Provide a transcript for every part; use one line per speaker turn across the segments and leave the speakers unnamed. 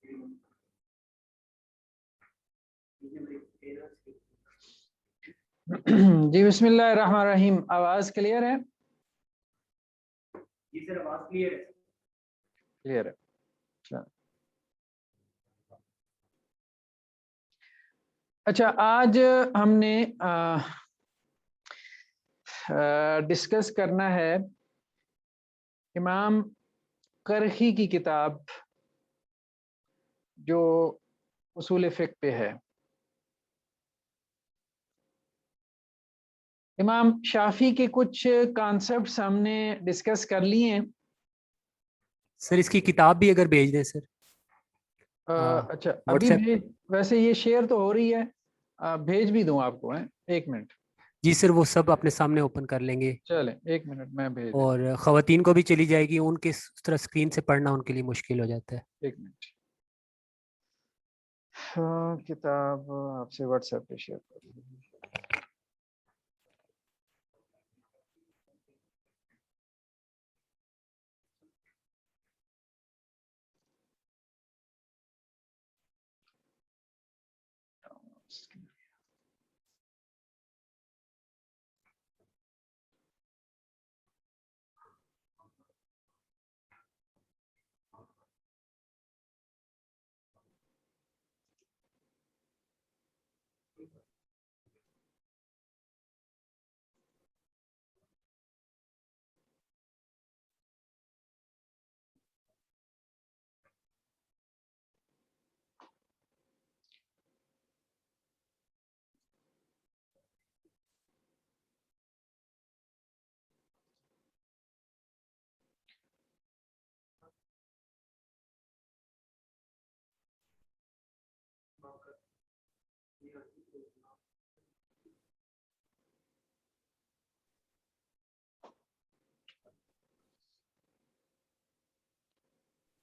جی بسم اللہ الرحمن الرحیم. آواز کلیئر ہے؟
جی سر آواز کلیئر ہے.
کلیئر ہے. اچھا, آج ہم نے ڈسکس کرنا ہے امام کرخی کی کتاب جو اصول فقہ پہ ہے. امام شافعی کے کچھ کانسیپٹس ہم نے ڈسکس کر لیے ہیں.
سر اس کی کتاب بھی اگر بھیج دیں سر.
اچھا ابھی بھیج, ویسے یہ شیئر تو ہو رہی ہے, بھیج بھی دوں آپ کو. ایک منٹ.
جی سر, وہ سب اپنے سامنے اوپن کر لیں گے.
چلیں ایک منٹ میں بھیج دوں.
اور خواتین کو بھی چلی جائے گی, ان کے اس طرح اسکرین سے پڑھنا ان کے لیے مشکل ہو جاتا ہے.
ایک منٹ. کتاب آپ سے واٹس ایپ پہ شیئر کر دوں.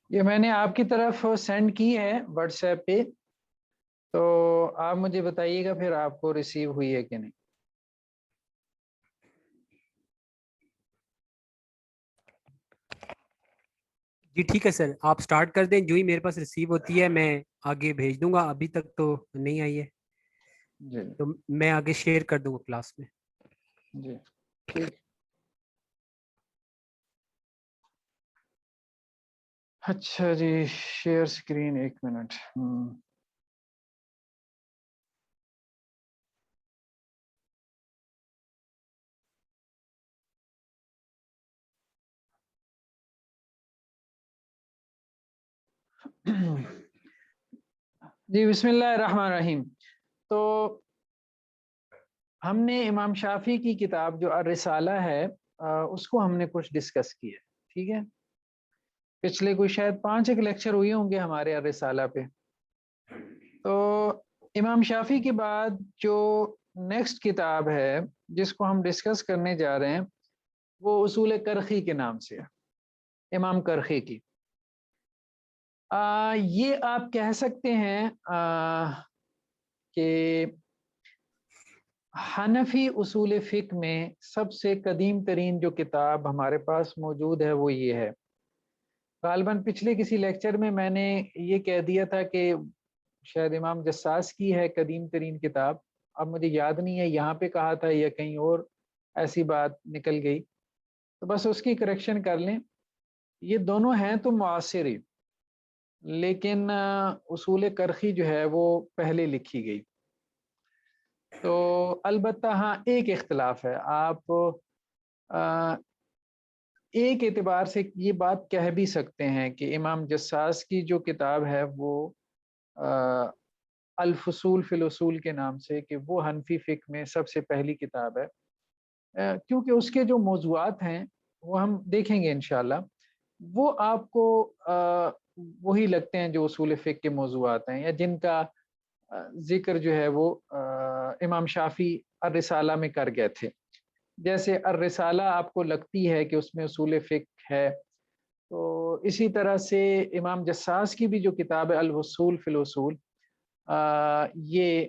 یہ میں نے آپ کی طرف سینڈ کی ہے واٹس ایپ پہ, تو آپ مجھے بتائیے گا پھر آپ کو ریسیو ہوئی ہے کہ نہیں.
جی ٹھیک ہے سر, آپ سٹارٹ کر دیں. جو ہی میرے پاس ریسیو ہوتی ہے میں آگے بھیج دوں گا. ابھی تک تو نہیں آئی ہے
جی
تو میں آگے شیئر کر دوں گا کلاس میں.
جی ٹھیک. اچھا جی, شیئر اسکرین. ایک منٹ. جی بسم اللہ الرحمن الرحیم. تو ہم نے امام شافعی کی کتاب جو الرسالہ ہے اس کو ہم نے کچھ ڈسکس کیا. ٹھیک ہے, پچھلے کوئی شاید 5 لیکچر ہوئے ہوں گے ہمارے الرسالہ پہ. تو امام شافعی کے بعد جو نیکسٹ کتاب ہے جس کو ہم ڈسکس کرنے جا رہے ہیں وہ اصول کرخی کے نام سے ہے, امام کرخی کی. یہ آپ کہہ سکتے ہیں کہ حنفی اصول فقہ میں سب سے قدیم ترین جو کتاب ہمارے پاس موجود ہے وہ یہ ہے. غالباً پچھلے کسی لیکچر میں نے یہ کہہ دیا تھا کہ شاید امام جساس کی ہے قدیم ترین کتاب. اب مجھے یاد نہیں ہے یہاں پہ کہا تھا یا کہیں اور ایسی بات نکل گئی, تو بس اس کی کریکشن کر لیں. یہ دونوں ہیں تو معاصر ہی, لیکن اصول کرخی جو ہے وہ پہلے لکھی گئی. تو البتہ ہاں ایک اختلاف ہے. آپ ایک اعتبار سے یہ بات کہہ بھی سکتے ہیں کہ امام جساس کی جو کتاب ہے وہ الفصول فی الاصول کے نام سے, کہ وہ حنفی فقہ میں سب سے پہلی کتاب ہے, کیونکہ اس کے جو موضوعات ہیں وہ ہم دیکھیں گے انشاءاللہ, وہ آپ کو وہی لگتے ہیں جو اصول فقہ کے موضوعات ہیں, یا جن کا ذکر جو ہے وہ امام شافعی الرسالہ میں کر گئے تھے. جیسے الرسالہ آپ کو لگتی ہے کہ اس میں اصول فقہ ہے, تو اسی طرح سے امام جساس کی بھی جو کتاب ہے الوصول فی الاصول, یہ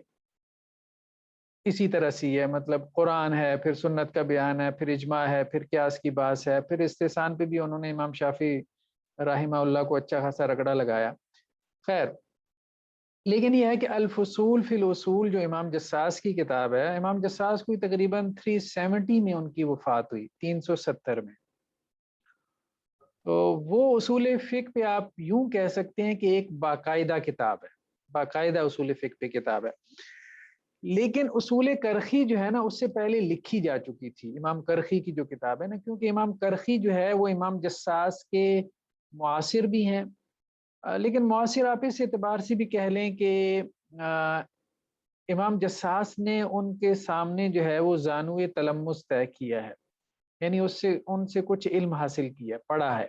اسی طرح سے ہے. مطلب قرآن ہے, پھر سنت کا بیان ہے, پھر اجماع ہے, پھر قیاس کی بحث ہے, پھر استحسان پہ بھی انہوں نے امام شافعی رحمہ اللہ کو اچھا خاصا رگڑا لگایا. خیر، لیکن یہ ہے کہ الفصول فی الاصول جو امام جساس کی کتاب ہے، امام جساس کو تقریباً 370 میں ان کی وفات ہوئی، 370 میں. تو وہ اصول فقہ پہ آپ یوں کہہ سکتے ہیں کہ ایک باقاعدہ کتاب ہے، باقاعدہ اصول فقہ پہ کتاب ہے. لیکن اصول کرخی جو ہے نا اس سے پہلے لکھی جا چکی تھی، امام کرخی کی جو کتاب ہے نا، کیونکہ امام کرخی جو ہے وہ امام جساس کے معاصر بھی ہیں، لیکن معاصر آپ اس اعتبار سے بھی کہہ لیں کہ امام جساس نے ان کے سامنے جو ہے وہ زانو تلمس طے کیا ہے، یعنی ان سے کچھ علم حاصل کیا، پڑھا ہے.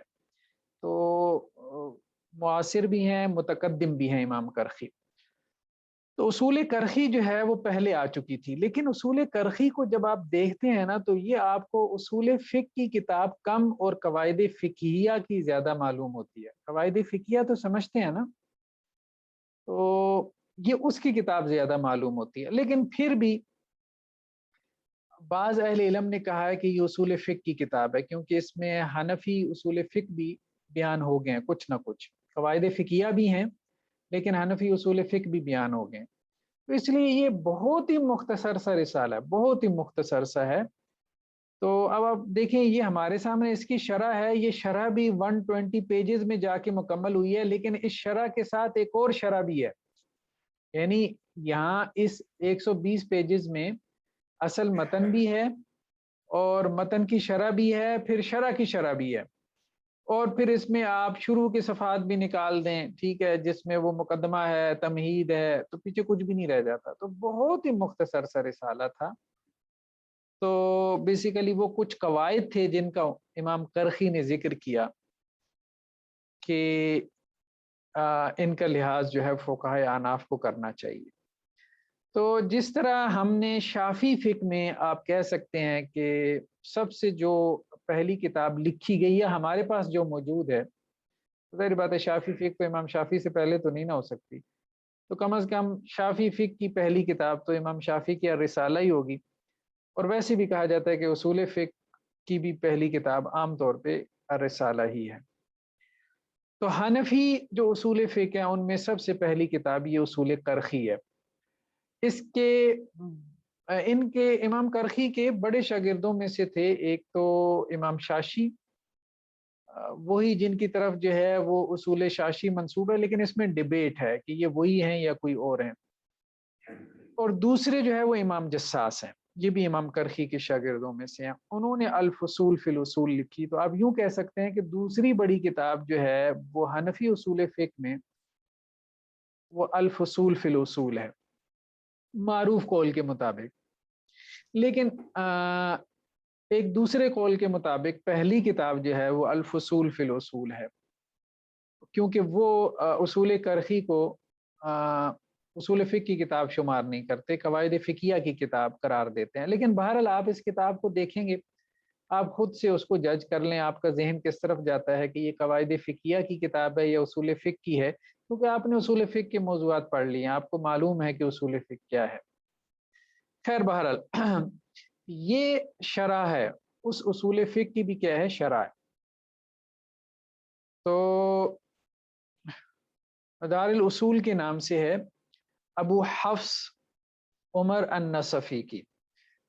تو معاصر بھی ہیں، متقدم بھی ہیں امام کرخی. تو اصول کرخی جو ہے وہ پہلے آ چکی تھی، لیکن اصول کرخی کو جب آپ دیکھتے ہیں نا تو یہ آپ کو اصول فقہ کی کتاب کم اور قواعد فقہیہ کی زیادہ معلوم ہوتی ہے. قواعد فقہیہ تو سمجھتے ہیں نا، تو یہ اس کی کتاب زیادہ معلوم ہوتی ہے. لیکن پھر بھی بعض اہل علم نے کہا ہے کہ یہ اصول فقہ کی کتاب ہے، کیونکہ اس میں حنفی اصول فقہ بھی بیان ہو گئے ہیں، کچھ نہ کچھ قواعد فقہیہ بھی ہیں لیکن حنفی اصول فقہ بھی بیان ہو گئے ہیں. تو اس لیے یہ بہت ہی مختصر سا رسالہ ہے، بہت ہی مختصر سا ہے. تو اب آپ دیکھیں یہ ہمارے سامنے اس کی شرح ہے، یہ شرح بھی 120 پیجز میں جا کے مکمل ہوئی ہے، لیکن اس شرح کے ساتھ ایک اور شرح بھی ہے. یعنی یہاں اس 120 پیجز میں اصل متن بھی ہے اور متن کی شرح بھی ہے، پھر شرح کی شرح بھی ہے، اور پھر اس میں آپ شروع کے صفحات بھی نکال دیں، ٹھیک ہے، جس میں وہ مقدمہ ہے، تمہید ہے، تو پیچھے کچھ بھی نہیں رہ جاتا. تو بہت ہی مختصر سا رسالہ تھا. تو بیسیکلی وہ کچھ قواعد تھے جن کا امام کرخی نے ذکر کیا کہ ان کا لحاظ جو ہے فقہائے احناف کو کرنا چاہیے. تو جس طرح ہم نے شافی فقہ میں آپ کہہ سکتے ہیں کہ سب سے جو پہلی کتاب لکھی گئی ہے ہمارے پاس جو موجود ہے، ظاہر بات ہے شافی فقہ تو امام شافی سے پہلے تو نہیں نہ ہو سکتی، تو کم از کم شافی فقہ کی پہلی کتاب تو امام شافی کی الرسالہ ہی ہوگی. اور ویسے بھی کہا جاتا ہے کہ اصول فقہ کی بھی پہلی کتاب عام طور پہ الرسالہ ہی ہے. تو حنفی جو اصول فقہ ہیں ان میں سب سے پہلی کتاب یہ اصول کرخی ہے. اس کے ان کے امام کرخی کے بڑے شاگردوں میں سے تھے ایک تو امام شاشی، وہی جن کی طرف جو ہے وہ اصول شاشی منسوب ہے، لیکن اس میں ڈیبیٹ ہے کہ یہ وہی ہیں یا کوئی اور ہیں. اور دوسرے جو ہے وہ امام جساس ہیں، یہ بھی امام کرخی کے شاگردوں میں سے ہیں، انہوں نے الفصول فی الاصول لکھی. تو آپ یوں کہہ سکتے ہیں کہ دوسری بڑی کتاب جو ہے وہ حنفی اصول فقہ میں وہ الفصول فی الاصول ہے، معروف قول کے مطابق. لیکن ایک دوسرے قول کے مطابق پہلی کتاب جو ہے وہ الفصول فی الاصول ہے، کیونکہ وہ اصول کرخی کو اصول فقہ کی کتاب شمار نہیں کرتے، قواعد فقہیہ کی کتاب قرار دیتے ہیں. لیکن بہرحال آپ اس کتاب کو دیکھیں گے، آپ خود سے اس کو جج کر لیں، آپ کا ذہن کس طرف جاتا ہے کہ یہ قواعد فقہیہ کی کتاب ہے یا اصول فقہ کی ہے، کیونکہ آپ نے اصول فقہ کے موضوعات پڑھ لیے ہیں، آپ کو معلوم ہے کہ اصول فقہ کیا ہے. خیر بہرحال یہ شرح ہے، اس اصول فقہ کی بھی کیا ہے، شرح ہے. تو دار الاصول کے نام سے ہے ابو حفص عمر النصفی کی.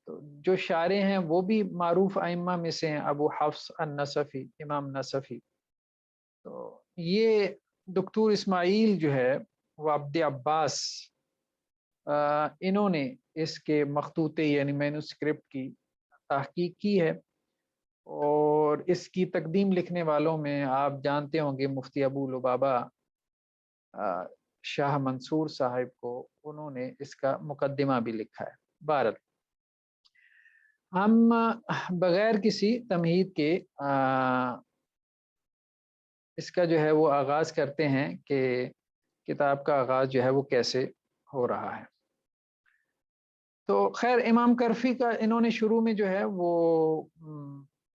تو جو شارح ہیں وہ بھی معروف ائمہ میں سے ہیں، ابو حفص النصفی، امام نصفی. تو یہ دکتور اسماعیل جو ہے وہ عبد عباس، انہوں نے اس کے مخطوطے یعنی مینوسکرپٹ کی تحقیق کی ہے. اور اس کی تقدیم لکھنے والوں میں آپ جانتے ہوں گے مفتی ابو لبابہ شاہ منصور صاحب کو، انہوں نے اس کا مقدمہ بھی لکھا ہے. بھارت ہم بغیر کسی تمہید کے اس کا جو ہے وہ آغاز کرتے ہیں کہ کتاب کا آغاز جو ہے وہ کیسے ہو رہا ہے. تو خیر امام کرخی کا انہوں نے شروع میں جو ہے وہ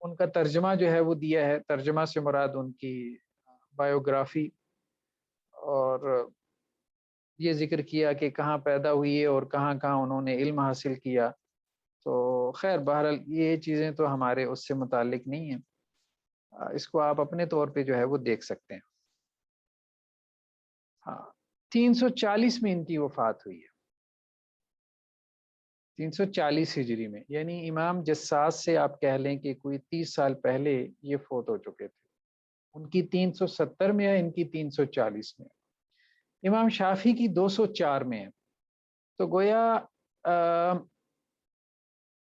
ان کا ترجمہ جو ہے وہ دیا ہے. ترجمہ سے مراد ان کی بایوگرافی، اور یہ ذکر کیا کہ کہاں پیدا ہوئی اور کہاں کہاں انہوں نے علم حاصل کیا. تو خیر بہرحال یہ چیزیں تو ہمارے اس سے متعلق نہیں ہیں، اس کو آپ اپنے طور پہ جو ہے وہ دیکھ سکتے ہیں. ہاں 340 میں ان کی وفات ہوئی ہے، 340 ہجری میں، یعنی امام جساس سے آپ کہہ لیں کہ کوئی 30 سال پہلے یہ فوت ہو چکے تھے، ان کی 370 میں ہے، ان کی 340 میں ہے۔ امام شافعی کی 204 میں ہے، تو گویا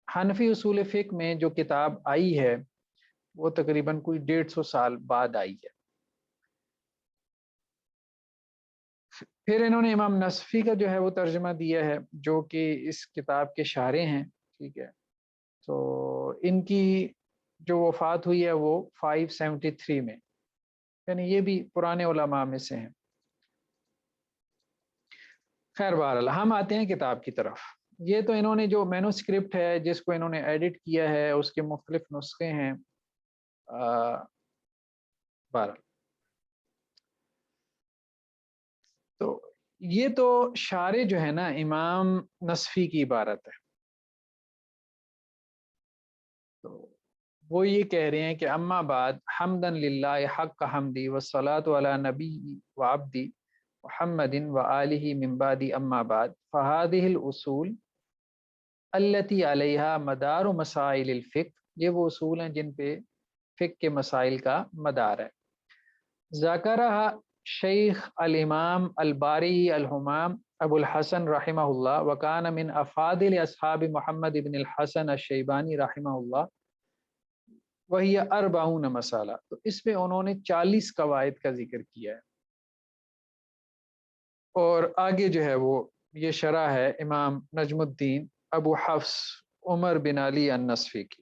حنفی اصول فقہ میں جو کتاب آئی ہے وہ تقریباً کوئی 150 سال بعد آئی ہے۔ پھر انہوں نے امام نصفی کا جو ہے وہ ترجمہ دیا ہے، جو کہ اس کتاب کے شارح ہیں، ٹھیک ہے، تو ان کی جو وفات ہوئی ہے وہ 573 میں، یعنی یہ بھی پرانے علماء میں سے ہیں۔ خیر بہرحال ہم آتے ہیں کتاب کی طرف۔ یہ تو انہوں نے جو مینوسکرپٹ ہے جس کو انہوں نے ایڈٹ کیا ہے، اس کے مختلف نسخے ہیں۔ بہرحال تو یہ تو شارح جو ہے نا امام نصفی کی عبارت ہے، تو وہ یہ کہہ رہے ہیں کہ اما بعد حمدن للہ حق حمدی والصلاۃ علی نبی و عبدی محمد و آلہ من بعد اما بعد فہذہ الاصول التی علیہا مدار مسائل الفقہ، یہ وہ اصول ہیں جن پہ فقہ کے مسائل کا مدار ہے۔ ذکرہ شیخ الامام الباری الحمام ابو الحسن رحمہ اللہ وکان من افاضل اصحاب محمد بن الحسن الشیبانی رحمہ اللہ وہی 40 مسئلہ، تو اس میں انہوں نے 40 قواعد کا ذکر کیا ہے، اور آگے جو ہے وہ یہ شرح ہے امام نجم الدین ابو حفص عمر بن علی النصفی کی۔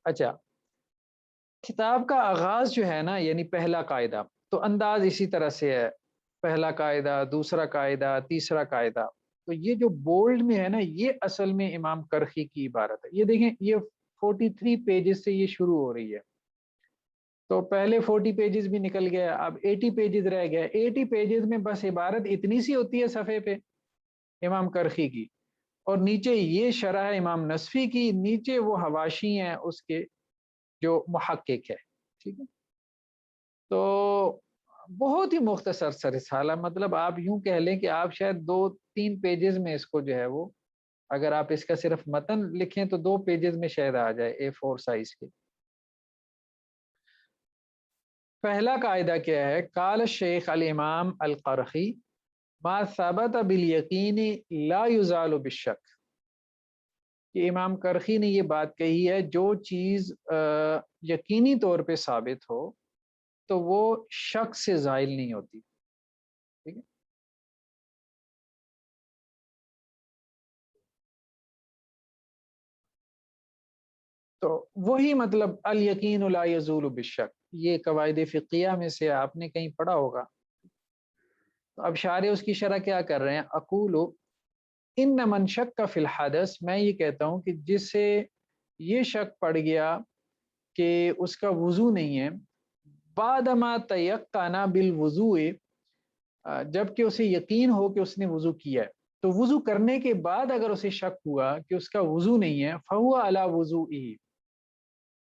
اچھا، کتاب کا آغاز جو ہے نا، یعنی پہلا قاعدہ، تو انداز اسی طرح سے ہے، پہلا قاعدہ، دوسرا قاعدہ، تیسرا قاعدہ، تو یہ جو بولڈ میں ہے نا یہ اصل میں امام کرخی کی عبارت ہے۔ یہ دیکھیں یہ 43 پیجز سے یہ شروع ہو رہی ہے، تو پہلے 40 پیجز بھی نکل گیا، اب 80 پیجز رہ گئے، 80 پیجز میں بس عبارت اتنی سی ہوتی ہے صفحے پہ امام کرخی کی، اور نیچے یہ شرح ہے امام نصفی کی، نیچے وہ حواشی ہیں اس کے جو محقق ہے، ٹھیک ہے، تو بہت ہی مختصر سا رسالہ، مطلب آپ یوں کہہ لیں کہ آپ شاید 2-3 پیجز میں اس کو جو ہے وہ، اگر آپ اس کا صرف متن لکھیں تو 2 پیجز میں شاید آ جائے A4 سائز کے۔ پہلا قاعدہ کیا ہے؟ قال الشیخ الامام القرخی ما ثبت بالیقین لا یزال بالشک، کہ امام کرخی نے یہ بات کہی ہے جو چیز یقینی طور پہ ثابت ہو تو وہ شک سے زائل نہیں ہوتی، ٹھیک ہے۔ تو وہی مطلب الیقین لا یزول بالشک، یہ قواعد فقیہ میں سے آپ نے کہیں پڑھا ہوگا۔ تو اب شارح اس کی شرح کیا کر رہے ہیں؟ اقول ان من شک فی الحدث، میں یہ کہتا ہوں کہ جس سے یہ شک پڑ گیا کہ اس کا وضو نہیں ہے، بعد ما تیقن بالوضوء، جب کہ اسے یقین ہو کہ اس نے وضو کیا ہے، تو وضو کرنے کے بعد اگر اسے شک ہوا کہ اس کا وضو نہیں ہے فہو علی وضوئہ،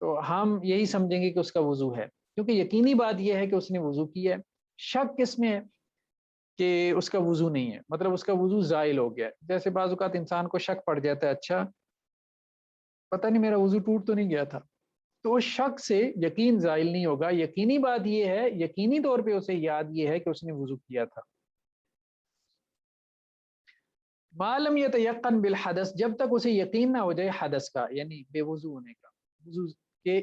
تو ہم یہی سمجھیں گے کہ اس کا وضو ہے، کیونکہ یقینی بات یہ ہے کہ اس نے وضو کیا ہے۔ شک کس میں ہے؟ کہ اس کا وضو نہیں ہے، مطلب اس کا وضو زائل ہو گیا ہے۔ جیسے بعض اوقات انسان کو شک پڑ جاتا ہے، اچھا پتہ نہیں میرا وضو ٹوٹ تو نہیں گیا تھا، تو اس شک سے یقین زائل نہیں ہوگا، یقینی بات یہ ہے، یقینی طور پہ اسے یاد یہ ہے کہ اس نے وضو کیا تھا۔ ما لم یتیقن بالحدث، جب تک اسے یقین نہ ہو جائے حدث کا، یعنی بے وضو ہونے کا، وضو کے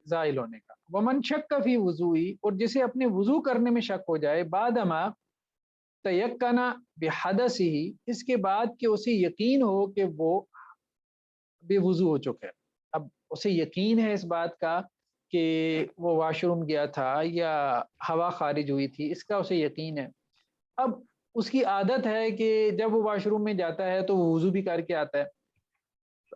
زائل ہونے کا۔ ومن شک فی وضوئی، اور جسے اپنے وضو کرنے میں شک ہو جائے، بعد ما تیقن بحدث ہی، اس کے بعد کہ اسے یقین ہو کہ وہ بے وضو ہو چکا ہے، اب اسے یقین ہے اس بات کا کہ وہ واش روم گیا تھا یا ہوا خارج ہوئی تھی، اس کا اسے یقین ہے۔ اب اس کی عادت ہے کہ جب وہ واش روم میں جاتا ہے تو وہ وضو بھی کر کے آتا ہے،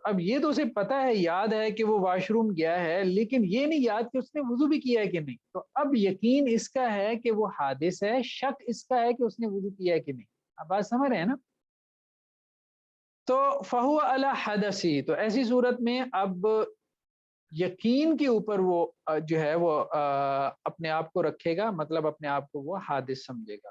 اب یہ تو اسے پتا ہے، یاد ہے کہ وہ واش روم گیا ہے، لیکن یہ نہیں یاد کہ اس نے وضو بھی کیا ہے کہ نہیں، تو اب یقین اس کا ہے کہ وہ حادث ہے، شک اس کا ہے کہ اس نے وضو کیا ہے کہ نہیں۔ اب بات سمجھ رہے ہیں نا؟ تو فہو علی حدثی، تو ایسی صورت میں اب یقین کے اوپر وہ جو ہے وہ اپنے آپ کو رکھے گا، مطلب اپنے آپ کو وہ حادث سمجھے گا۔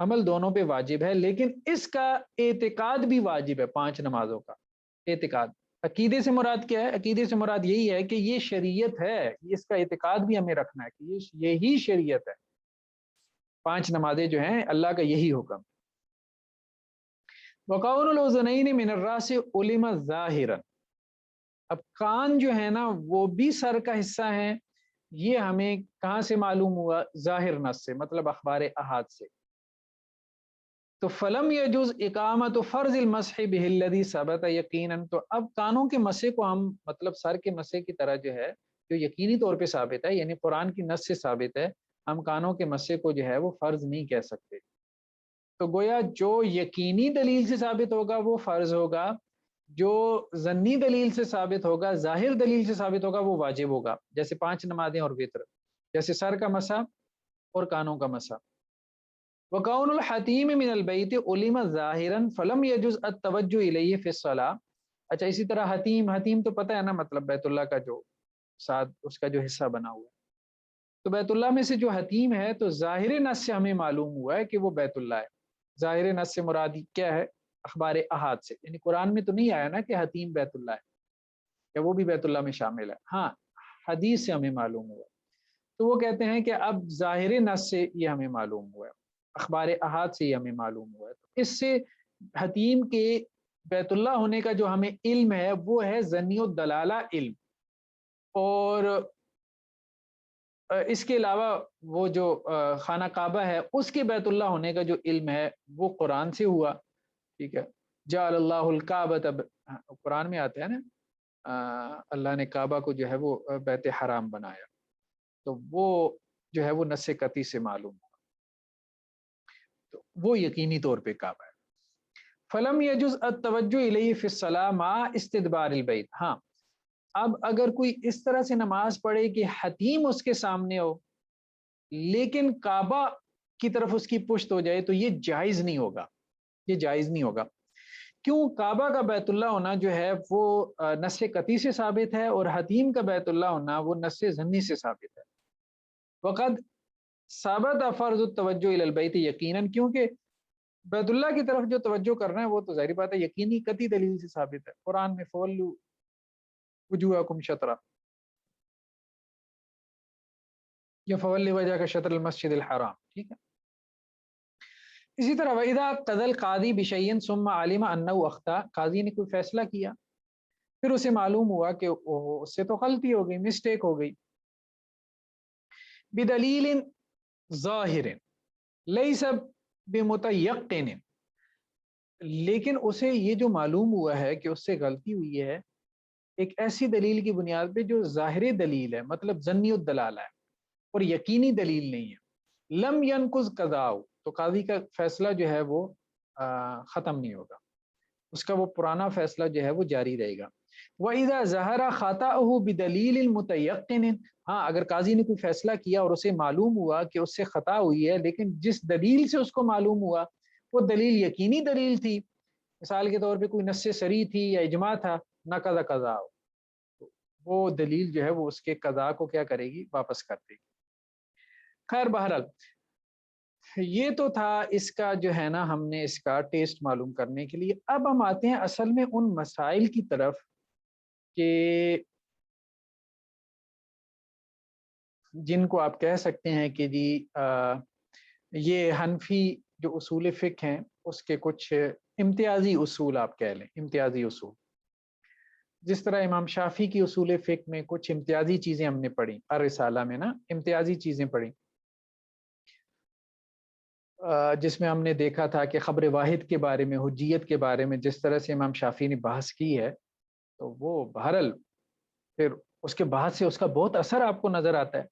عمل دونوں پہ واجب ہے، لیکن اس کا اعتقاد بھی واجب ہے 5 نمازوں کا اعتقاد۔ عقیدے سے مراد کیا ہے؟ عقیدے سے مراد یہی ہے کہ یہ شریعت ہے، اس کا اعتقاد بھی ہمیں رکھنا ہے کہ یہی شریعت ہے، 5 نمازیں جو ہیں اللہ کا یہی حکم۔ وقول الاذنین من الراس علم ظاہرا، اب کان جو ہے نا وہ بھی سر کا حصہ ہیں، یہ ہمیں کہاں سے معلوم ہوا؟ ظاہر نص سے، مطلب اخبار احاد سے۔ تو فلم یجوز اقامت فرض المسح به الذی ثبت یقینا، تو اب کانوں کے مسح کو ہم مطلب سر کے مسح کی طرح جو ہے جو یقینی طور پہ ثابت ہے، یعنی قرآن کی نص سے ثابت ہے، ہم کانوں کے مسح کو جو ہے وہ فرض نہیں کہہ سکتے۔ تو گویا جو یقینی دلیل سے ثابت ہوگا وہ فرض ہوگا، جو ظنی دلیل سے ثابت ہوگا، ظاہر دلیل سے ثابت ہوگا، وہ واجب ہوگا، جیسے 5 نمازیں اور وتر، جیسے سر کا مسح اور کانوں کا مسح۔ وقول الحتیم من البیت علم ظاہرا فلم یجوز التوجہ الیہ فی الصلاۃ، اچھا اسی طرح حتیم تو پتہ ہے نا، مطلب بیت اللہ کا جو ساتھ اس کا جو حصہ بنا ہوا ہے، تو بیت اللہ میں سے جو حتیم ہے تو ظاہر نص سے ہمیں معلوم ہوا ہے کہ وہ بیت اللہ ہے۔ ظاہر نص سے مراد کیا ہے؟ اخبار احاد سے، یعنی قرآن میں تو نہیں آیا نا کہ حتیم بیت اللہ ہے یا وہ بھی بیت اللہ میں شامل ہے، ہاں حدیث سے ہمیں معلوم ہوا۔ تو وہ کہتے ہیں کہ اب ظاہر نص سے یہ ہمیں معلوم ہوا ہے، اخبار احاد سے یہ ہمیں معلوم ہوا ہے، تو اس سے حتیم کے بیت اللہ ہونے کا جو ہمیں علم ہے وہ ہے ظنی الدلالہ علم، اور اس کے علاوہ وہ جو خانہ کعبہ ہے اس کے بیت اللہ ہونے کا جو علم ہے وہ قرآن سے ہوا، ٹھیک ہے۔ جعل اللہ الکعبۃ، قرآن میں آتا ہے نا اللہ نے کعبہ کو جو ہے وہ بیت حرام بنایا، تو وہ جو ہے وہ نص قطعی سے معلوم ہوا، تو وہ یقینی طور پہ کعبہ ہے۔ فلم یجوز التوجہ الیہ فی الصلاۃ مع استدبار البیت، ہاں اب اگر کوئی اس طرح سے نماز پڑھے کہ حتیم اس کے سامنے ہو لیکن کعبہ کی طرف اس کی پشت ہو جائے، تو یہ جائز نہیں ہوگا، یہ جائز نہیں ہوگا۔ کیوں؟ کعبہ کا بیت اللہ ہونا جو ہے وہ نص قطعی سے ثابت ہے، اور حتیم کا بیت اللہ ہونا وہ نص ظنی سے ثابت ہے۔ وقد ثابت فرض التوجہ الی البیت یقیناً، کیونکہ بیت اللہ کی طرف جو توجہ کرنا ہے وہ تو ظاہری بات ہے یقینی قطعی دلیل سے ثابت ہے، قرآن میں فولوا وجوہکم شطرہ یا فولی وجہ کا شطر المسجد الحرام، ٹھیک ہے۔ اسی طرح وَإِذَا قَضَى الْقَاضِي بِشَيْءٍ ثُمَّ عَلِمَ أَنَّهُ أَخْطَأَ، قاضی نے کوئی فیصلہ کیا پھر اسے معلوم ہوا کہ اس سے تو غلطی ہو گئی، مسٹیک ہو گئی، بِدَلِيلٍ ظَاهِرٍ لَيْسَ بِمُتَيَقِّنٍ، لیکن اسے یہ جو معلوم ہوا ہے کہ اس سے غلطی ہوئی ہے ایک ایسی دلیل کی بنیاد پہ جو ظاہر دلیل ہے، مطلب ظنی الدلالہ ہے اور یقینی دلیل نہیں ہے، لم ينقض قضاء، تو قاضی کا فیصلہ جو ہے وہ ختم نہیں ہوگا، اس کا وہ پرانا فیصلہ جو ہے وہ جاری رہے گا۔ وَإِذَا ظَهَرَ خَطَأُهُ بِدَلِيلٍ مُتَيَقِّنٍ، ہاں اگر قاضی نے کوئی فیصلہ کیا اور اسے معلوم ہوا کہ اس سے خطا ہوئی ہے، لیکن جس دلیل سے اس کو معلوم ہوا وہ دلیل یقینی دلیل تھی، مثال کے طور پہ کوئی نص صریح تھی یا اجماع تھا، نقض قضاء، وہ دلیل جو ہے وہ اس کے قضاء کو کیا کرے گی؟ واپس کر دے گی۔ خیر بہرحال یہ تو تھا اس کا جو ہے نا ہم نے اس کا ٹیسٹ معلوم کرنے کے لیے۔ اب ہم آتے ہیں اصل میں ان مسائل کی طرف کہ جن کو آپ کہہ سکتے ہیں کہ جی یہ حنفی جو اصول فقہ ہیں اس کے کچھ امتیازی اصول آپ کہہ لیں، امتیازی اصول، جس طرح امام شافعی کی اصول فقہ میں کچھ امتیازی چیزیں ہم نے پڑھی، الرسالہ میں نا امتیازی چیزیں پڑھی، جس میں ہم نے دیکھا تھا کہ خبر واحد کے بارے میں، حجیت کے بارے میں جس طرح سے امام شافعی نے بحث کی ہے، تو وہ بہرحال پھر اس کے بعد سے اس کا بہت اثر آپ کو نظر آتا ہے۔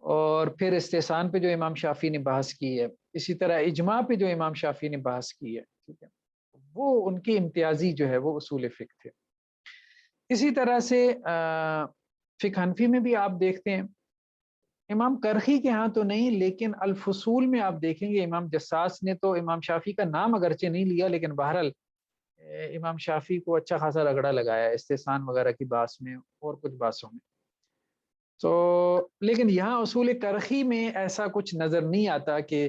اور پھر استحسان پہ جو امام شافعی نے بحث کی ہے، اسی طرح اجماع پہ جو امام شافعی نے بحث کی ہے، ٹھیک ہے، وہ ان کی امتیازی جو ہے وہ اصول فقہ تھے۔ اسی طرح سے فقہ حنفی میں بھی آپ دیکھتے ہیں، امام کرخی کے ہاں تو نہیں لیکن الفصول میں آپ دیکھیں گے امام جساس نے تو امام شافعی کا نام اگرچہ نہیں لیا لیکن بہرحال امام شافعی کو اچھا خاصا رگڑا لگایا استحسان وغیرہ کی بحث میں اور کچھ بحثوں میں۔ تو لیکن یہاں اصول کرخی میں ایسا کچھ نظر نہیں آتا کہ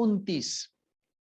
29,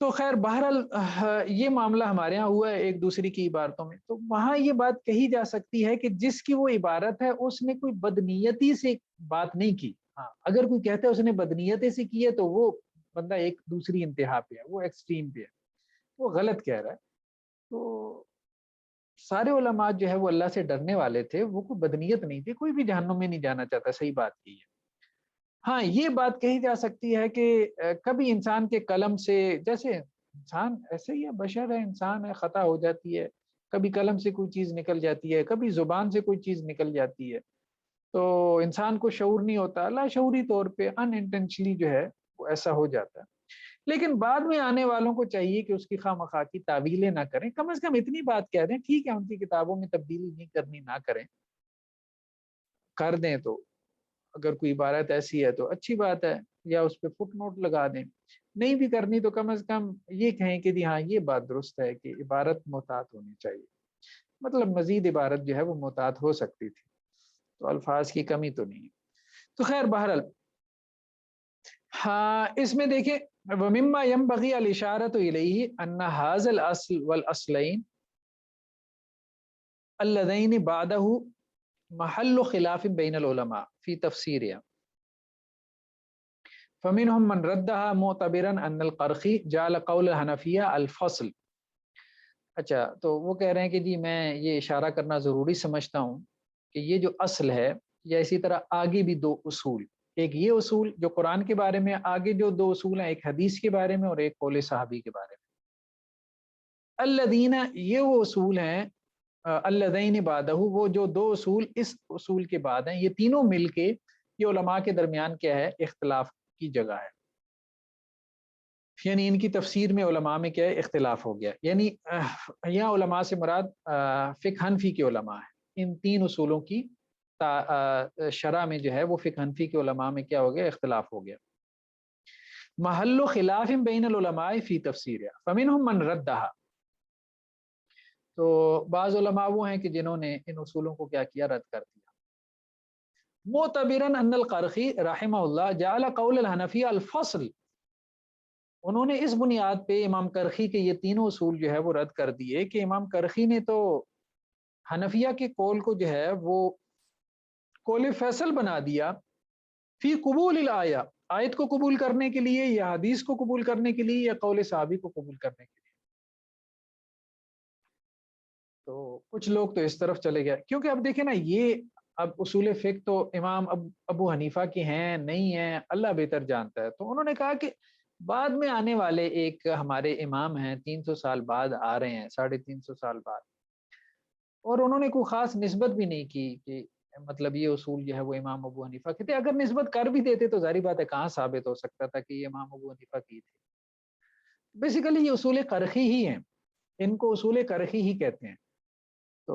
تو خیر بہرحال یہ معاملہ ہمارے ہاں ہوا ہے ایک دوسری کی عبارتوں میں، تو وہاں یہ بات کہی جا سکتی ہے کہ جس کی وہ عبارت ہے اس نے کوئی بدنیتی سے بات نہیں کی. ہاں اگر کوئی کہتا ہے اس نے بدنیتی سے کی ہے تو وہ بندہ ایک دوسری انتہا پہ ہے، وہ ایکسٹریم پہ ہے، وہ غلط کہہ رہا ہے. تو سارے علماء جو ہے وہ اللہ سے ڈرنے والے تھے، وہ کوئی بدنیت نہیں تھی، کوئی بھی جہنم میں نہیں جانا چاہتا. صحیح بات کی ہے. ہاں یہ بات کہی جا سکتی ہے کہ کبھی انسان کے قلم سے، جیسے انسان ایسے ہی ہے، بشر ہے، انسان ہے، خطا ہو جاتی ہے، کبھی قلم سے کوئی چیز نکل جاتی ہے، کبھی زبان سے کوئی چیز نکل جاتی ہے، تو انسان کو شعور نہیں ہوتا، لاشعوری طور پہ ان انٹینشنلی جو ہے وہ ایسا ہو جاتا ہے. لیکن بعد میں آنے والوں کو چاہیے کہ اس کی خواہ مخواہ کی تعویلیں نہ کریں، کم از کم اتنی بات کہہ دیں ٹھیک ہے ان کی کتابوں میں تبدیلی نہیں کرنی، نہ کریں، کر دیں تو اگر کوئی عبارت ایسی ہے تو اچھی بات ہے، یا اس پہ فٹ نوٹ لگا دیں. نہیں بھی کرنی تو کم از کم یہ کہیں کہ جی ہاں یہ بات درست ہے کہ عبارت محتاط ہونی چاہیے، مطلب مزید عبارت جو ہے وہ محتاط ہو سکتی تھی، تو الفاظ کی کمی تو نہیں ہے. تو خیر بہرحال ہاں اس میں دیکھیں ومما ينبغي الاشارۃ الیہ ان هذا الاصل والاصلین اللذین بعدہ محل خلاف بین العلماء فی تفسیرها، فمنهم من ردها معتبرا ان القرخی جعل قول الحنفیہ الفصل. اچھا تو وہ کہہ رہے ہیں کہ جی میں یہ اشارہ کرنا ضروری سمجھتا ہوں کہ یہ جو اصل ہے، یا اسی طرح آگے بھی دو اصول، ایک یہ اصول جو قرآن کے بارے میں، آگے جو دو اصول ہیں ایک حدیث کے بارے میں اور ایک قول صحابی کے بارے میں. الذین یہ وہ اصول ہیں، الذین بعدہ وہ جو دو اصول اس اصول کے بعد ہیں، یہ تینوں مل کے یہ علماء کے درمیان کیا ہے، اختلاف کی جگہ ہے. یعنی ان کی تفسیر میں علماء میں کیا ہے، اختلاف ہو گیا. یعنی یہاں علماء سے مراد فقہ حنفی کے علماء ہیں. ان تین اصولوں کی شرح میں جو ہے وہ فقہ حنفی کے علماء میں کیا ہو گیا، اختلاف ہو گیا. محل خلاف بین العلماء فی تفسیر فمنهم من ردها، تو بعض علماء وہ ہیں کہ جنہوں نے ان اصولوں کو کیا کیا، رد کر دیا. معتبرا ان القرخی رحمہ اللہ جعل قول الحنفیہ الفصل، انہوں نے اس بنیاد پہ امام کرخی کے یہ تینوں اصول جو ہے وہ رد کر دیے کہ امام کرخی نے تو حنفیہ کے قول کو جو ہے وہ قول فیصل بنا دیا فی قبول الآیہ، آیت کو قبول کرنے کے لیے یا حدیث کو قبول کرنے کے لیے یا قول صحابی کو قبول کرنے کے لیے. تو کچھ لوگ تو اس طرف چلے گئے، کیونکہ اب دیکھیں نا یہ اب اصول فقہ تو امام ابو حنیفہ کی ہیں نہیں ہیں، اللہ بہتر جانتا ہے. تو انہوں نے کہا کہ بعد میں آنے والے ایک ہمارے امام ہیں 300 سال بعد آ رہے ہیں، 350 سال بعد، اور انہوں نے کوئی خاص نسبت بھی نہیں کی کہ مطلب یہ اصول جو ہے وہ امام ابو حنیفہ کے تھے. اگر نسبت کر بھی دیتے تو ظاہری بات ہے کہاں ثابت ہو سکتا تھا کہ یہ امام ابو حنیفہ کی تھی. بیسیکلی یہ اصول کرخی ہی ہیں، ان کو اصول کرخی ہی کہتے ہیں، تو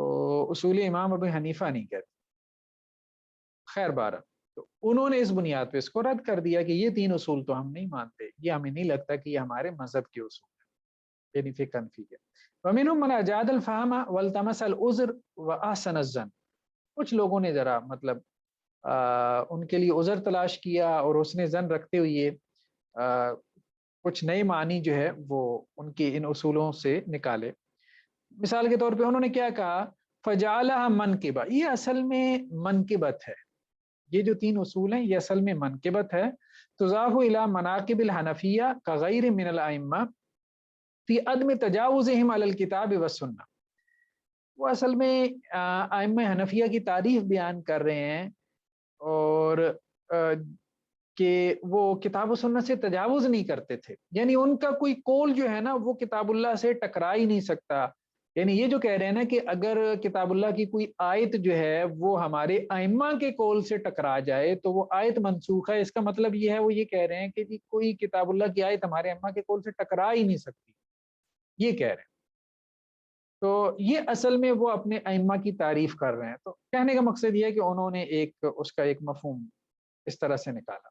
اصول امام ابو حنیفہ نہیں کہتے. خیر بارہ، تو انہوں نے اس بنیاد پہ اس کو رد کر دیا کہ یہ تین اصول تو ہم نہیں مانتے، یہ ہمیں نہیں لگتا کہ یہ ہمارے مذہب کے اصول ہیں، یعنی فقہ حنفی کے. ومنهم من اجاد الفہم والتمس العذر واحسن الظن، کچھ لوگوں نے ذرا مطلب ان کے لیے عذر تلاش کیا اور اس نے ظن رکھتے ہوئے کچھ نئے معنی جو ہے وہ ان کے ان اصولوں سے نکالے. مثال کے طور پہ انہوں نے کیا کہا، فجعلها منقبہ، یہ اصل میں منقبت ہے، یہ جو تین اصول ہیں یہ اصل میں منقبت ہے. تضاف الی مناقب الحنفیہ کغیر من الائمہ فی عدم تجاوزہم علی الکتاب والسنہ، وہ اصل میں ائمہ حنفیہ کی تعریف بیان کر رہے ہیں اور کہ وہ کتاب و سنت سے تجاوز نہیں کرتے تھے. یعنی ان کا کوئی قول جو ہے نا وہ کتاب اللہ سے ٹکرا ہی نہیں سکتا. یعنی یہ جو کہہ رہے ہیں نا کہ اگر کتاب اللہ کی کوئی آیت جو ہے وہ ہمارے ائمہ کے قول سے ٹکرا جائے تو وہ آیت منسوخ ہے، اس کا مطلب یہ ہے وہ یہ کہہ رہے ہیں کہ کوئی کتاب اللہ کی آیت ہمارے ائمہ کے قول سے ٹکرا ہی نہیں سکتی، یہ کہہ رہے ہیں. تو یہ اصل میں وہ اپنے ائمہ کی تعریف کر رہے ہیں. تو کہنے کا مقصد یہ ہے کہ انہوں نے اس کا ایک مفہوم اس طرح سے نکالا.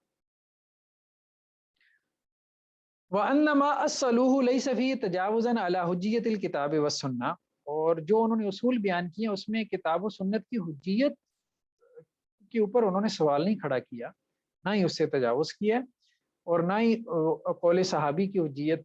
وَأَنَّمَا أَصَّلُوهُ لَيْسَ فِيهِ تَجَاوُزًا عَلَى حُجِّيَّةِ الْكِتَابِ وَالسُّنَّةِ، اور جو انہوں نے اصول بیان کیے اس میں کتاب و سنت کی حجیت کے اوپر انہوں نے سوال نہیں کھڑا کیا، نہ ہی اس سے تجاوز کیا، اور نہ ہی قول صحابی کی حجیت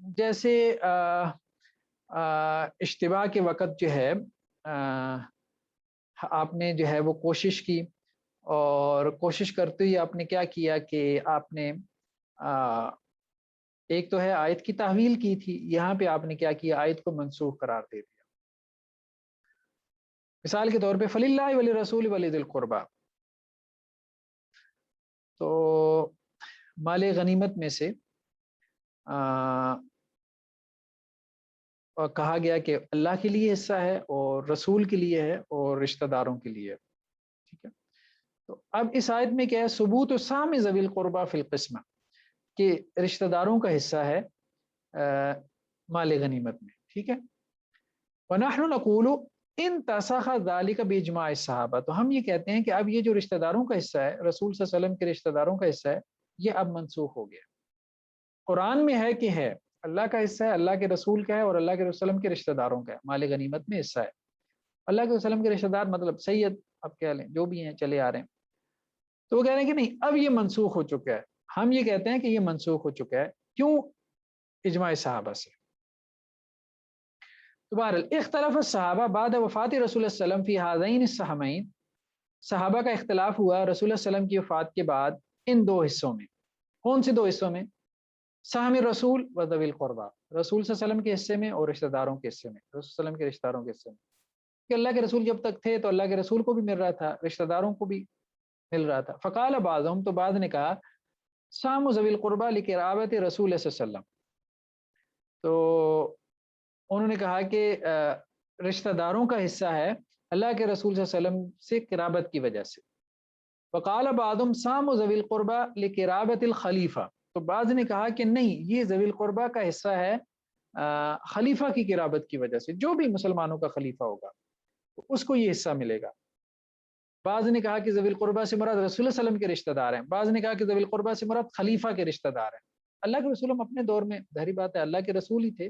جیسے اشتباہ کے وقت جو ہے آپ نے جو ہے وہ کوشش کی، اور کوشش کرتے ہوئے آپ نے کیا کیا کہ آپ نے ایک تو ہے آیت کی تحویل کی تھی، یہاں پہ آپ نے کیا کیا، آیت کو منسوخ قرار دے دیا۔ مثال کے طور پہ فَلِلَّهِ وَلِلرَّسُولِ وَلِذِي الْقُرْبَى، تو مال غنیمت میں سے اور کہا گیا کہ اللہ کے لیے حصہ ہے اور رسول کے لیے ہے اور رشتہ داروں کے لیے ہے، ٹھیک ہے۔ تو اب اس آیت میں کیا ہے، ثبوت سام ذوی القربى فی القسمہ، کہ رشتہ داروں کا حصہ ہے مال غنیمت میں، ٹھیک ہے۔ وَنَحْنُ نَقُولُ ان تسخ ذلك باجماع الصحابہ، تو ہم یہ کہتے ہیں کہ اب یہ جو رشتہ داروں کا حصہ ہے، رسول صلی اللہ علیہ وسلم کے رشتہ داروں کا حصہ ہے، یہ اب منسوخ ہو گیا۔ قرآن میں ہے کہ ہے اللہ کا حصہ ہے، اللہ کے رسول کا ہے، اور اللہ کے وسلم کے رشتہ داروں کا ہے، مال غنیمت میں حصہ ہے۔ اللہ کے وسلم کے رشتہ دار مطلب سید، اب کہہ لیں جو بھی ہیں چلے آ رہے ہیں، تو وہ کہہ رہے ہیں کہ نہیں، اب یہ منسوخ ہو چکا ہے۔ ہم یہ کہتے ہیں کہ یہ منسوخ ہو چکا ہے، کیوں؟ اجماع صحابہ سے۔ تو بہرحال اختلاف الصحابہ بعد وفات رسول اللہ صلی اللہ علیہ وسلم فی ہذین السہمین، صحابہ کا اختلاف ہوا رسول اللہ صلی اللہ علیہ وسلم کی وفات کے بعد ان دو حصوں میں۔ کون سے دو حصوں میں؟ سہم رسول و ذوی القربہ، رسول صلی اللہ علیہ وسلم کے حصے میں اور رشتہ داروں کے حصے میں، رسول صلی اللہ علیہ وسلم کے رشتہ داروں کے حصے میں، کہ اللہ کے رسول جب تک تھے تو اللہ کے رسول کو بھی مل رہا تھا، رشتہ داروں کو بھی مل رہا تھا۔ فقال بعضهم، تو بعض نے کہا سام ذوی القربہ لقرابت رسول صلی اللہ علیہ وسلم، تو انہوں نے کہا کہ رشتہ داروں کا حصہ ہے اللہ کے رسول صلی اللہ علیہ وسلم سے قرابت کی وجہ سے۔ وقال بعضهم سام ذوی القربہ لقرابت الخلیفہ، تو بعض نے کہا کہ نہیں، یہ ذوی القربہ کا حصہ ہے خلیفہ کی قرابت کی وجہ سے، جو بھی مسلمانوں کا خلیفہ ہوگا تو اس کو یہ حصہ ملے گا۔ بعض نے کہا کہ ذوی القربہ سے مراد رسول اللہ صلی اللہ علیہ وسلم کے رشتہ دار ہیں، بعض نے کہا کہ ذوی القربہ سے مراد خلیفہ کے رشتہ دار ہیں۔ اللہ کے رسول اپنے دور میں ظاہری بات ہے اللہ کے رسول ہی تھے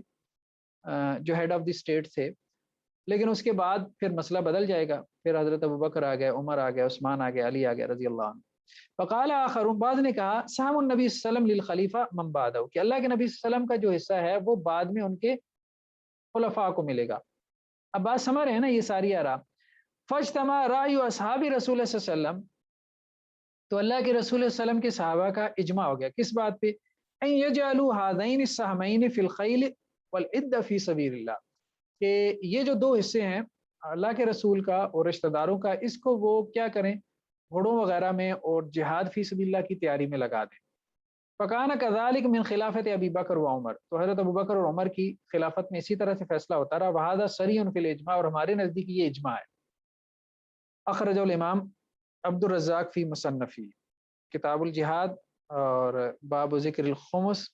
جو ہیڈ آف دی اسٹیٹ تھے، لیکن اس کے بعد پھر مسئلہ بدل جائے گا، پھر حضرت ابوبکر آ گئے، عمر آ گئے، عثمان آ گئے، علی آ گئے رضی اللہ عنہ۔ فقال آخرون، بعض نے کہا سہم النبی صلی اللہ علیہ وسلم للخلیفہ من بعدہ، کہ اللہ کے نبی صلی اللہ علیہ وسلم کا جو حصہ ہے وہ بعد میں ان کے خلفاء کو ملے گا۔ اب بات سمجھ رہے ہیں نا یہ ساری آراء۔ فاجتمع رأی اصحاب رسول اللہ صلی اللہ علیہ وسلم، تو اللہ کے رسول صلی اللہ علیہ وسلم کے صحابہ کا اجماع ہو گیا کس بات پہ؟ ان یجعلوا هذین السہمین فی الخیل والعد فی سبیل اللہ، کہ یہ جو دو حصے ہیں اللہ کے رسول کا اور رشتہ داروں کا، اس کو وہ کیا کریں، گھوڑوں وغیرہ میں اور جہاد فی سبیل اللہ کی تیاری میں لگا دیں۔ فکان کذالک من خلافت ابی بکر و عمر، تو حضرت ابوبکر اور عمر کی خلافت میں اسی طرح سے فیصلہ ہوتا رہا۔ وہذا صریح فی الاجماع، اور ہمارے نزدیک یہ اجماع ہے۔ اخرج الامام عبد الرزاق فی مصنفی کتاب الجہاد اور باب ذکر الخمس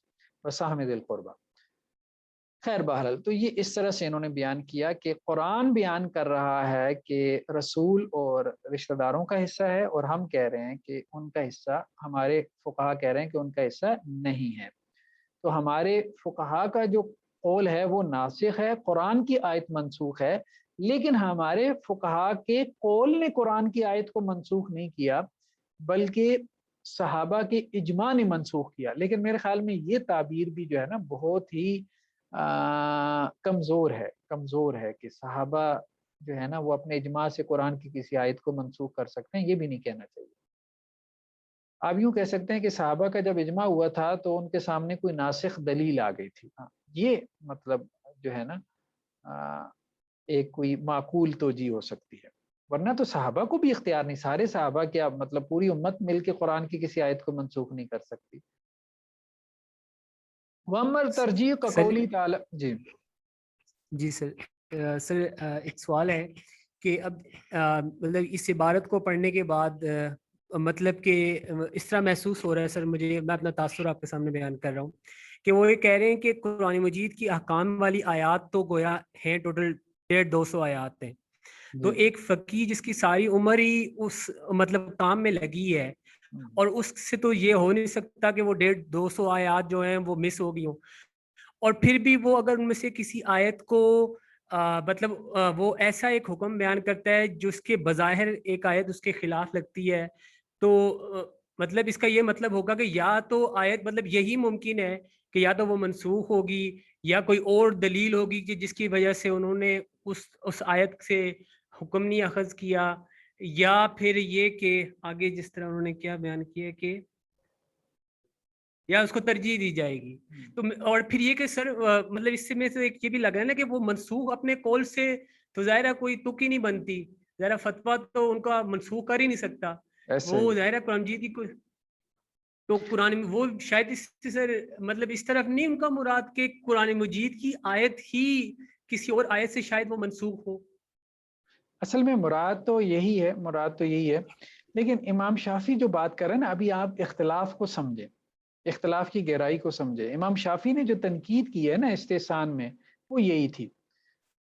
و سہم ذی القربہ۔ خیر بہرحال تو یہ اس طرح سے انہوں نے بیان کیا کہ قرآن بیان کر رہا ہے کہ رسول اور رشتہ داروں کا حصہ ہے، اور ہم کہہ رہے ہیں کہ ان کا حصہ، ہمارے فقہا کہہ رہے ہیں کہ ان کا حصہ نہیں ہے۔ تو ہمارے فقہا کا جو قول ہے وہ ناسخ ہے، قرآن کی آیت منسوخ ہے، لیکن ہمارے فقہا کے قول نے قرآن کی آیت کو منسوخ نہیں کیا، بلکہ صحابہ کے اجماع نے منسوخ کیا۔ لیکن میرے خیال میں یہ تعبیر بھی جو ہے نا بہت ہی کمزور ہے کہ صحابہ جو ہے نا وہ اپنے اجماع سے قرآن کی کسی آیت کو منسوخ کر سکتے ہیں، یہ بھی نہیں کہنا چاہیے۔ آپ یوں کہہ سکتے ہیں کہ صحابہ کا جب اجماع ہوا تھا تو ان کے سامنے کوئی ناسخ دلیل آ گئی تھی، یہ مطلب جو ہے نا ایک کوئی معقول توجیہ ہو سکتی ہے، ورنہ تو صحابہ کو بھی اختیار نہیں، سارے صحابہ کیا مطلب پوری امت مل کے قرآن کی کسی آیت کو منسوخ نہیں کر سکتی۔ وَأَمَّا ترجیح کا قولی تعالی،
جی سر ایک سوال ہے کہ اب مطلب اس عبارت کو پڑھنے کے بعد مطلب کہ اس طرح محسوس ہو رہا ہے سر مجھے، میں اپنا تاثر آپ کے سامنے بیان کر رہا ہوں کہ وہ یہ کہہ رہے ہیں کہ قرآن مجید کی احکام والی آیات تو گویا ہیں ٹوٹل 150-200 آیات ہیں، تو ایک فقیہ جس کی ساری عمر ہی اس مطلب کام میں لگی ہے، اور اس سے تو یہ ہو نہیں سکتا کہ وہ 150-200 آیات جو ہیں وہ مس ہو گئی ہوں، اور پھر بھی وہ اگر ان میں سے کسی آیت کو مطلب وہ ایسا ایک حکم بیان کرتا ہے جو اس کے بظاہر ایک آیت اس کے خلاف لگتی ہے، تو مطلب اس کا یہ مطلب ہوگا کہ یا تو آیت مطلب یہی ممکن ہے کہ یا تو وہ منسوخ ہوگی یا کوئی اور دلیل ہوگی کہ جس کی وجہ سے انہوں نے اس آیت سے حکم نہیں اخذ کیا، یا پھر یہ کہ آگے جس طرح انہوں نے کیا بیان کیا کہ یا اس کو ترجیح دی جائے گی. تو اور پھر یہ کہ سر مطلب اس سے میں سے ایک یہ بھی لگ رہا ہے نا کہ وہ منسوخ اپنے قول سے تو ظاہرہ کوئی تک ہی نہیں بنتی، ظاہرہ فتویٰ تو ان کا منسوخ کر ہی نہیں سکتا وہ ظاہرہ قرآن مجید کی کوئی. تو قرآن وہ شاید اس سے سر مطلب اس طرف نہیں ان کا مراد کہ قرآن مجید کی آیت ہی کسی اور آیت سے شاید وہ منسوخ ہو.
اصل میں مراد تو یہی ہے، لیکن امام شافعی جو بات کر رہے ہیں نا، ابھی آپ اختلاف کو سمجھیں، اختلاف کی گہرائی کو سمجھیں. امام شافعی نے جو تنقید کی ہے نا استحسان میں، وہ یہی تھی.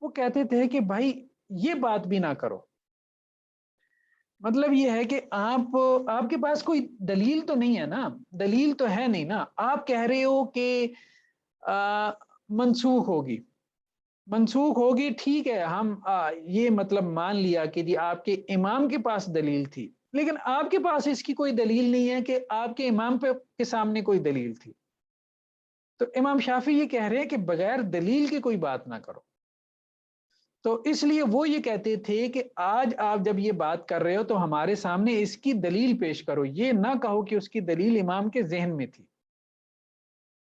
وہ کہتے تھے کہ بھائی یہ بات بھی نہ کرو. مطلب یہ ہے کہ آپ کے پاس کوئی دلیل تو نہیں ہے نا، دلیل تو ہے نہیں نا. آپ کہہ رہے ہو کہ منسوخ ہوگی ٹھیک ہے، ہم یہ مطلب مان لیا کہ جی آپ کے امام کے پاس دلیل تھی، لیکن آپ کے پاس اس کی کوئی دلیل نہیں ہے کہ آپ کے امام کے سامنے کوئی دلیل تھی. تو امام شافعی یہ کہہ رہے ہیں کہ بغیر دلیل کی کوئی بات نہ کرو. تو اس لیے وہ یہ کہتے تھے کہ آج آپ جب یہ بات کر رہے ہو تو ہمارے سامنے اس کی دلیل پیش کرو، یہ نہ کہو کہ اس کی دلیل امام کے ذہن میں تھی.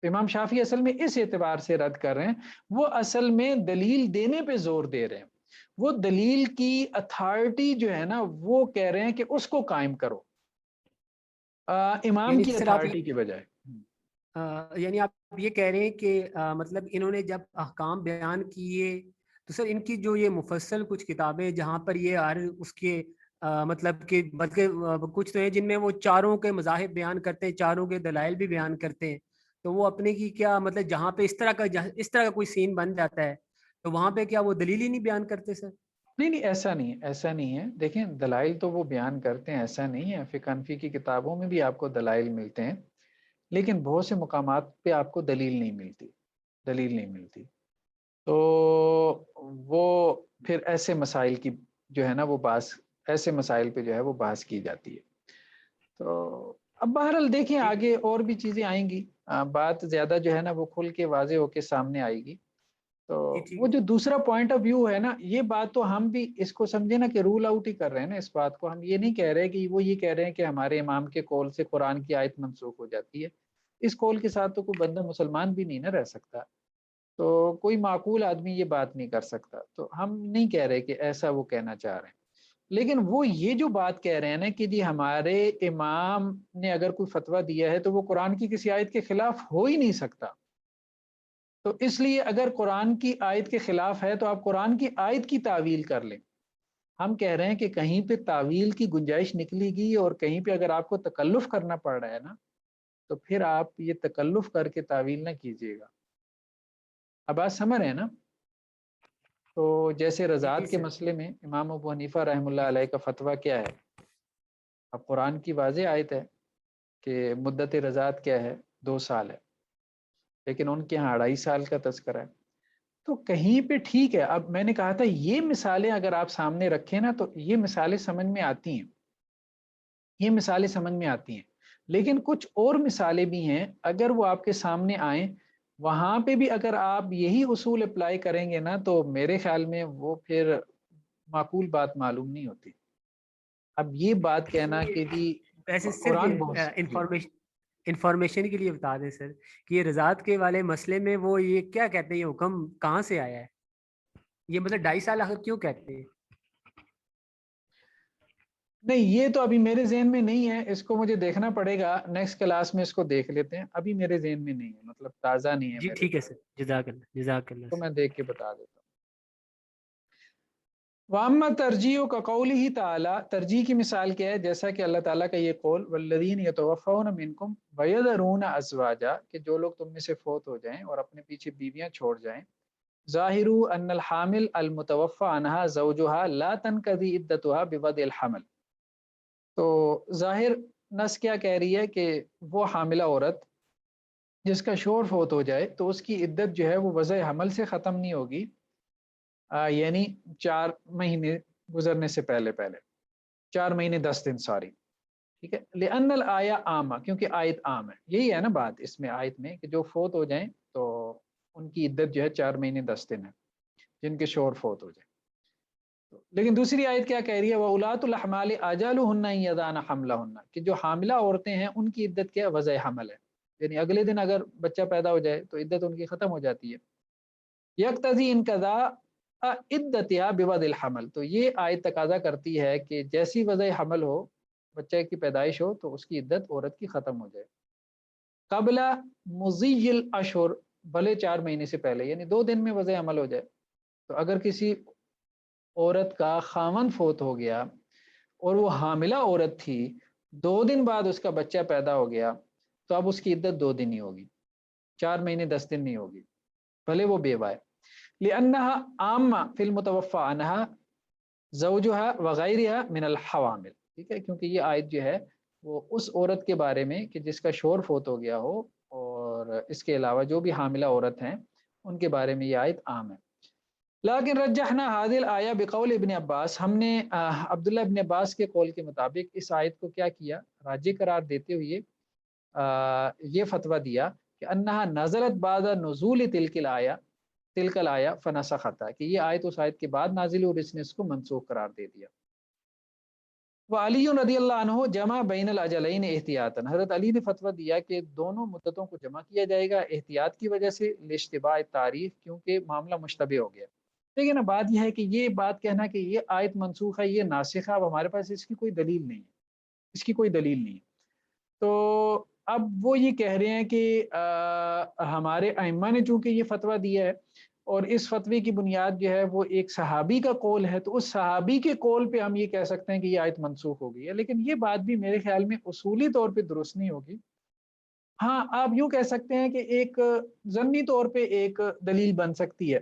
امام شافعی اصل میں اس اعتبار سے رد کر رہے ہیں، وہ اصل میں دلیل دینے پہ زور دے رہے ہیں. وہ دلیل کی اتھارٹی جو ہے نا وہ کہہ رہے ہیں کہ اس کو قائم کرو امام
یعنی
کی
سر آپ
اتھارٹی کی بجائے.
یعنی آپ یہ کہہ رہے ہیں کہ مطلب انہوں نے جب احکام بیان کیے تو سر ان کی جو یہ مفصل کچھ کتابیں جہاں پر یہ اس کے مطلب کہ بلکہ کچھ تو ہیں جن میں وہ چاروں کے مذاہب بیان کرتے ہیں، چاروں کے دلائل بھی بیان کرتے ہیں. تو وہ اپنے کی کیا مطلب جہاں پہ اس طرح کا کوئی سین بن جاتا ہے تو وہاں پہ کیا وہ دلیل ہی نہیں بیان کرتے سر؟
نہیں ایسا نہیں ہے. دیکھیں دلائل تو وہ بیان کرتے ہیں، ایسا نہیں ہے. فقہ حنفی کی کتابوں میں بھی آپ کو دلائل ملتے ہیں، لیکن بہت سے مقامات پہ آپ کو دلیل نہیں ملتی. تو وہ پھر ایسے مسائل کی جو ہے نا وہ ایسے مسائل پہ جو ہے وہ بحث کی جاتی ہے. تو اب بہرحال دیکھیں آگے اور بھی چیزیں آئیں گی، بات زیادہ جو ہے نا وہ کھل کے واضح ہو کے سامنے آئے گی. تو وہ جو دوسرا پوائنٹ آف ویو ہے نا، یہ بات تو ہم بھی اس کو سمجھے نا کہ رول آؤٹ ہی کر رہے ہیں نا. اس بات کو ہم یہ نہیں کہہ رہے کہ وہ یہ کہہ رہے ہیں کہ ہمارے امام کے قول سے قرآن کی آیت منسوخ ہو جاتی ہے. اس قول کے ساتھ تو کوئی بندہ مسلمان بھی نہیں نہ رہ سکتا، تو کوئی معقول آدمی یہ بات نہیں کر سکتا. تو ہم نہیں کہہ رہے کہ ایسا وہ کہنا چاہ رہے ہیں، لیکن وہ یہ جو بات کہہ رہے ہیں نا کہ جی ہمارے امام نے اگر کوئی فتویٰ دیا ہے تو وہ قرآن کی کسی آیت کے خلاف ہو ہی نہیں سکتا. تو اس لیے اگر قرآن کی آیت کے خلاف ہے تو آپ قرآن کی آیت کی تعویل کر لیں. ہم کہہ رہے ہیں کہ کہیں پہ تعویل کی گنجائش نکلی گی اور کہیں پہ اگر آپ کو تکلف کرنا پڑ رہا ہے نا تو پھر آپ یہ تکلف کر کے تعویل نہ کیجیے گا. اب بات سمجھ رہے ہیں نا؟ تو جیسے
جی
رضاعت کے
سر.
مسئلے میں امام ابو حنیفہ رحم اللہ علیہ کا فتویٰ کیا ہے؟ اب قرآن کی واضح آیت ہے کہ مدت رضاعت کیا ہے؟ 2 سال ہے، لیکن ان کے یہاں 2.5 سال کا تذکرہ ہے. تو کہیں پہ ٹھیک ہے. اب میں نے کہا تھا یہ مثالیں اگر آپ سامنے رکھیں نا تو یہ مثالیں سمجھ میں آتی ہیں، لیکن کچھ اور مثالیں بھی ہیں اگر وہ آپ کے سامنے آئیں، وہاں پہ بھی اگر آپ یہی اصول اپلائی کریں گے نا تو میرے خیال میں وہ پھر معقول بات معلوم نہیں ہوتی. اب یہ بات کہنا کہ جی
ویسے صرف
قرآن بہت جی
انفارمیشن کے لیے بتا دیں سر کہ یہ رضاعت کے والے مسئلے میں وہ یہ کیا کہتے ہیں، یہ حکم کہاں سے آیا ہے؟ یہ مطلب 2.5 سال آخر کیوں کہتے ہیں؟
نہیں، یہ تو ابھی میرے ذہن میں نہیں ہے، اس کو مجھے دیکھنا پڑے گا. نیکسٹ کلاس میں اس کو دیکھ لیتے ہیں. ابھی میرے ذہن میں نہیں ہے، مطلب تازہ نہیں ہے
جی
میرے
ٹھیک ہے
ذہن
سر. جزاک اللہ
تو
سر.
میں دیکھ کے بتا دیتا ہوں. واما ترجیح کا قول ہی تعالیٰ، ترجیح کی مثال کیا ہے؟ جیسا کہ اللہ تعالیٰ کا یہ قول والذین یتوفون منکم ویذرون ازواجا، کہ جو لوگ تم میں سے فوت ہو جائیں اور اپنے پیچھے بیویاں چھوڑ جائیں. ظاہروا ان الحامل المتوفى عنها زوجها لا تنقضي عدتها بوضع الحمل. تو ظاہر نص کیا کہہ رہی ہے کہ وہ حاملہ عورت جس کا شوہر فوت ہو جائے تو اس کی عدت جو ہے وہ وضع حمل سے ختم نہیں ہوگی، یعنی 4 مہینے گزرنے سے پہلے 4 مہینے 10 دن ٹھیک ہے. لأن الآیہ عامہ، کیونکہ آیت عام ہے. یہی ہے نا بات اس میں آیت میں کہ جو فوت ہو جائیں تو ان کی عدت جو ہے 4 مہینے 10 دن ہے، جن کے شوہر فوت ہو جائیں. لیکن دوسری آیت کیا کہہ رہی ہے؟ وَأُولَاتُ الْأَحْمَالِ أَجَلُهُنَّ أَن يَضَعْنَ حَمْلَهُنَّ، کہ جو حاملہ عورتیں ہیں ان کی عدت کیا ہے؟ وضع حمل ہے، یعنی اگلے دن اگر بچہ پیدا ہو جائے تو عدت ان کی ختم ہو جاتی ہے. یقتضی انقضاء عدتها بوضع الحمل، تو یہ آیت تقاضا کرتی ہے کہ جیسی وضع حمل ہو، بچے کی پیدائش ہو، تو اس کی عدت عورت کی ختم ہو جائے. قبل مضی الاشہر، بھلے 4 مہینے سے پہلے، یعنی 2 دن میں وضع حمل ہو جائے. تو اگر کسی عورت کا خاوند فوت ہو گیا اور وہ حاملہ عورت تھی، 2 دن بعد اس کا بچہ پیدا ہو گیا، تو اب اس کی عدت 2 دن ہی ہوگی، 4 مہینے 10 دن نہیں ہوگی، بھلے وہ بیوہ ہے. لأنها عامہ فی المتوفى عنها زوجها وغیرها من الحوامل، ٹھیک ہے، کیونکہ یہ آیت جو ہے وہ اس عورت کے بارے میں کہ جس کا شوہر فوت ہو گیا ہو، اور اس کے علاوہ جو بھی حاملہ عورت ہیں ان کے بارے میں یہ آیت عام ہے. لیکن رجحنا هذه الآیہ بقول ابن عباس، ہم نے عبداللہ ابن عباس کے قول کے مطابق اس آیت کو کیا کیا؟ راجح قرار دیتے ہوئے یہ فتویٰ دیا کہ انہا نزلت بعد نزول تلک الآیہ فنسختها، کہ یہ آیت اس آیت کے بعد نازل اور اس نے اس کو منسوخ قرار دے دیا. وعلی رضی اللہ عنہ جمع بین الاجلین احتیاطا، حضرت علی نے فتویٰ دیا کہ دونوں مدتوں کو جمع کیا جائے گا احتیاط کی وجہ سے، لاشتباہ تعریف، کیونکہ معاملہ مشتبہ ہو گیا. لیکن اب بات یہ ہے کہ یہ بات کہنا کہ یہ آیت منسوخ ہے، یہ ناسخ ہے، اب ہمارے پاس اس کی کوئی دلیل نہیں ہے، اس کی کوئی دلیل نہیں ہے. تو اب وہ یہ کہہ رہے ہیں کہ ہمارے ائمہ نے چونکہ یہ فتویٰ دیا ہے اور اس فتوی کی بنیاد جو ہے وہ ایک صحابی کا قول ہے، تو اس صحابی کے قول پہ ہم یہ کہہ سکتے ہیں کہ یہ آیت منسوخ ہو گئی ہے. لیکن یہ بات بھی میرے خیال میں اصولی طور پہ درست نہیں ہوگی. ہاں، آپ یوں کہہ سکتے ہیں کہ ایک ضمنی طور پہ ایک دلیل بن سکتی ہے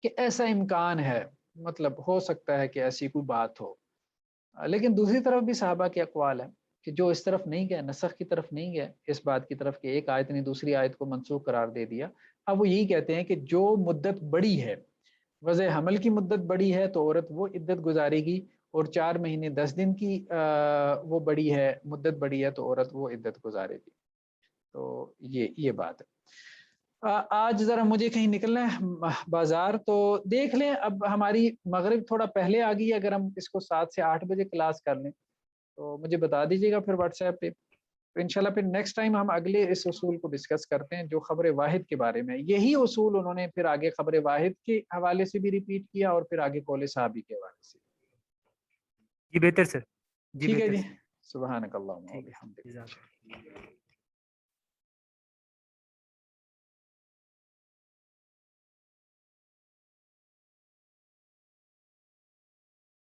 کہ ایسا امکان ہے، مطلب ہو سکتا ہے کہ ایسی کوئی بات ہو. لیکن دوسری طرف بھی صحابہ کے اقوال ہیں کہ جو اس طرف نہیں گئے، نسخ کی طرف نہیں گئے، اس بات کی طرف کہ ایک آیت نے دوسری آیت کو منسوخ قرار دے دیا. اب وہ یہی کہتے ہیں کہ جو مدت بڑی ہے، وضع حمل کی مدت بڑی ہے تو عورت وہ عدت گزارے گی، اور 4 مہینے 10 دن کی وہ بڑی ہے، مدت بڑی ہے تو عورت وہ عدت گزارے گی. تو یہ بات ہے. آج ذرا مجھے کہیں نکلنا ہے بازار، تو دیکھ لیں اب ہماری مغرب تھوڑا پہلے آ گئی، اگر ہم اس کو 7 سے 8 بجے کلاس کر لیں تو مجھے بتا دیجیے گا پھر واٹس ایپ پہ. تو انشاءاللہ پھر نیکسٹ ٹائم ہم اگلے اس اصول کو ڈسکس کرتے ہیں جو خبر واحد کے بارے میں. یہی اصول انہوں نے پھر آگے خبر واحد کے حوالے سے بھی ریپیٹ کیا اور پھر آگے قول صحابی کے حوالے سے.
جی بہتر سر، جی
ٹھیک ہے
بہتر
جی،
سر،
سبحانک اللہم و
ٹھیک ہے،
بحمدک.
جزاک اللہ.